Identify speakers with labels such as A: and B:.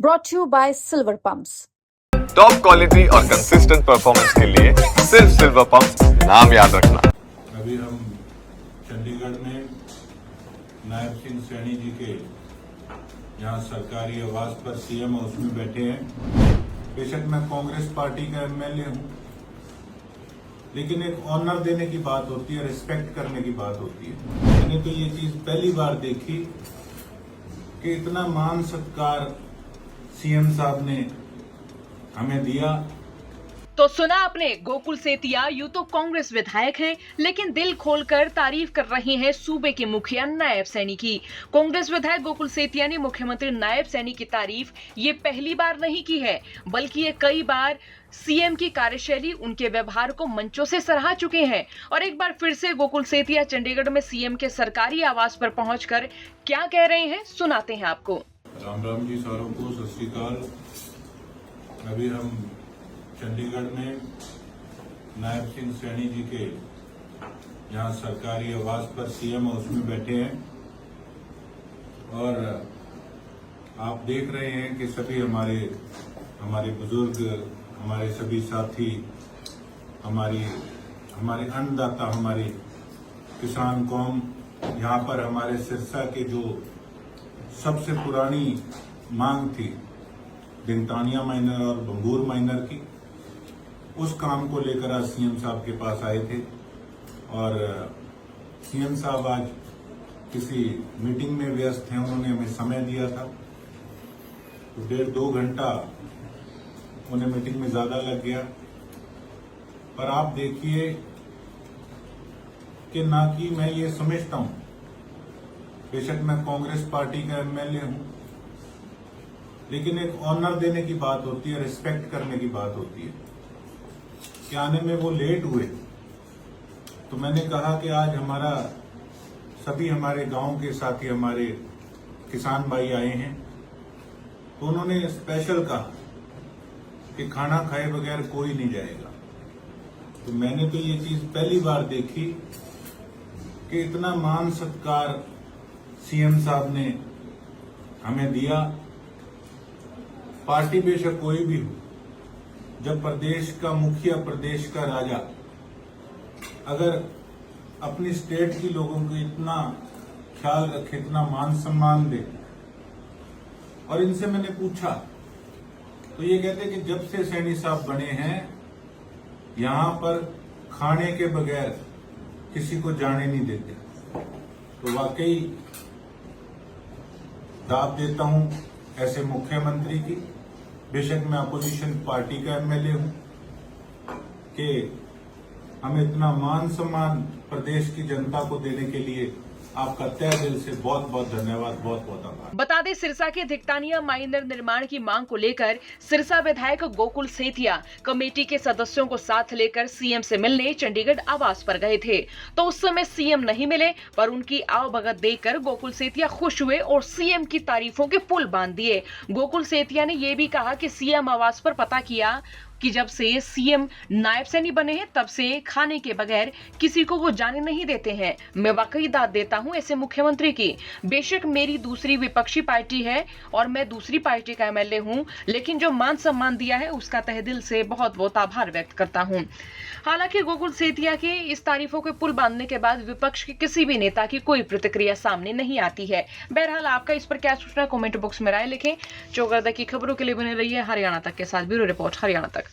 A: brought to you by Silver Pumps.
B: Top quality और consistent performance के लिए सिर्फ सिल्वर पंप नाम याद रखना।
C: अभी हम चंडीगढ़ में नायब सिंह सैनी जी के यहाँ सरकारी आवास पर सीएम हाउस में बैठे हैं। बेशक मैं कांग्रेस पार्टी का एमएलए हूँ, लेकिन एक ऑनर देने की बात होती है, रिस्पेक्ट करने की बात होती है। मैंने तो ये चीज पहली बार देखी कि इतना मान सत्कार सीएम साहब ने हमें दिया।
D: तो सुना आपने, गोकुल सेतिया यूं तो कांग्रेस विधायक हैं, लेकिन दिल खोलकर तारीफ कर रहे हैं सूबे के मुखिया नायब सैनी की। कांग्रेस विधायक गोकुल सेतिया ने मुख्यमंत्री नायब सैनी की तारीफ ये पहली बार नहीं की है, बल्कि ये कई बार सीएम की कार्यशैली, उनके व्यवहार को मंचों से सराहा चुके हैं। और एक बार फिर से गोकुल सेतिया चंडीगढ़ में सीएम के सरकारी आवास पर पहुंचकर क्या कह रहे हैं, सुनाते हैं आपको।
C: राम राम जी सारों को, सत श्री अकाल। अभी हम चंडीगढ़ में नायब सिंह सैनी जी के यहाँ सरकारी आवास पर सीएम हाउस में बैठे हैं और आप देख रहे हैं कि सभी हमारे बुजुर्ग, हमारे सभी साथी, हमारे अन्नदाता, हमारी किसान कौम, यहाँ पर हमारे सिरसा के जो सबसे पुरानी मांग थी दिनतानिया माइनर और बंगूर माइनर की, उस काम को लेकर आज सीएम साहब के पास आए थे। और सीएम साहब आज किसी मीटिंग में व्यस्त हैं, उन्होंने हमें समय दिया था, तो 1.5-2 घंटा उन्हें मीटिंग में ज्यादा लग गया। पर आप देखिए कि ना कि मैं ये समझता हूं, बेशक मैं कांग्रेस पार्टी का एमएलए हूं, लेकिन एक ऑनर देने की बात होती है, रिस्पेक्ट करने की बात होती है। कि आने में वो लेट हुए, तो मैंने कहा कि आज हमारे गांव के साथी, हमारे किसान भाई आए हैं, तो उन्होंने स्पेशल कहा कि खाना खाए बगैर कोई नहीं जाएगा। तो मैंने तो ये चीज पहली बार देखी कि इतना मान सत्कार सीएम साहब ने हमें दिया। पार्टी बेशक कोई भी हो, जब प्रदेश का मुखिया, प्रदेश का राजा अगर अपनी स्टेट के लोगों को इतना ख्याल रखे, इतना मान सम्मान दे। और इनसे मैंने पूछा तो ये कहते कि जब से सैनी साहब बने हैं, यहां पर खाने के बगैर किसी को जाने नहीं देते। तो वाकई दाद देता हूं ऐसे मुख्यमंत्री की। बेशक मैं अपोजिशन पार्टी का एमएलए हूं कि हमें इतना मान सम्मान प्रदेश की जनता को देने के लिए आपका तहे दिल से बहुत बहुत धन्यवाद, बहुत बहुत आभार।
D: बता दें, सिरसा के धिकतानिया माइनर निर्माण की मांग को लेकर सिरसा विधायक गोकुल सेतिया कमेटी के सदस्यों को साथ लेकर सीएम से मिलने चंडीगढ़ आवास पर गए थे। तो उस समय सीएम नहीं मिले, पर उनकी आवभगत देखकर गोकुल सेतिया खुश हुए और सीएम की तारीफों के पुल बांध दिए। गोकुल सेतिया ने यह भी कहा कि सीएम आवास पर पता किया कि जब से सीएम नायब सैनी बने हैं, तब से खाने के बगैर किसी को वो जाने नहीं देते हैं। मैं वाकई दाद देता हूं ऐसे मुख्यमंत्री की। बेशक मेरी दूसरी विपक्षी पार्टी है और मैं दूसरी पार्टी का एमएलए हूं, लेकिन जो मान सम्मान दिया है उसका तहे दिल से बहुत बहुत आभार व्यक्त करता हूं। हालांकि गोकुल सेतिया के इस तारीफों के पुल बांधने के बाद विपक्ष के किसी भी नेता की कोई प्रतिक्रिया सामने नहीं आती है। बहरहाल आपका इस पर क्या सोचना, कमेंट बॉक्स में राय लिखें। चौगरदा की खबरों के लिए बने रहिए हरियाणा तक के साथ। ब्यूरो रिपोर्ट हरियाणा तक।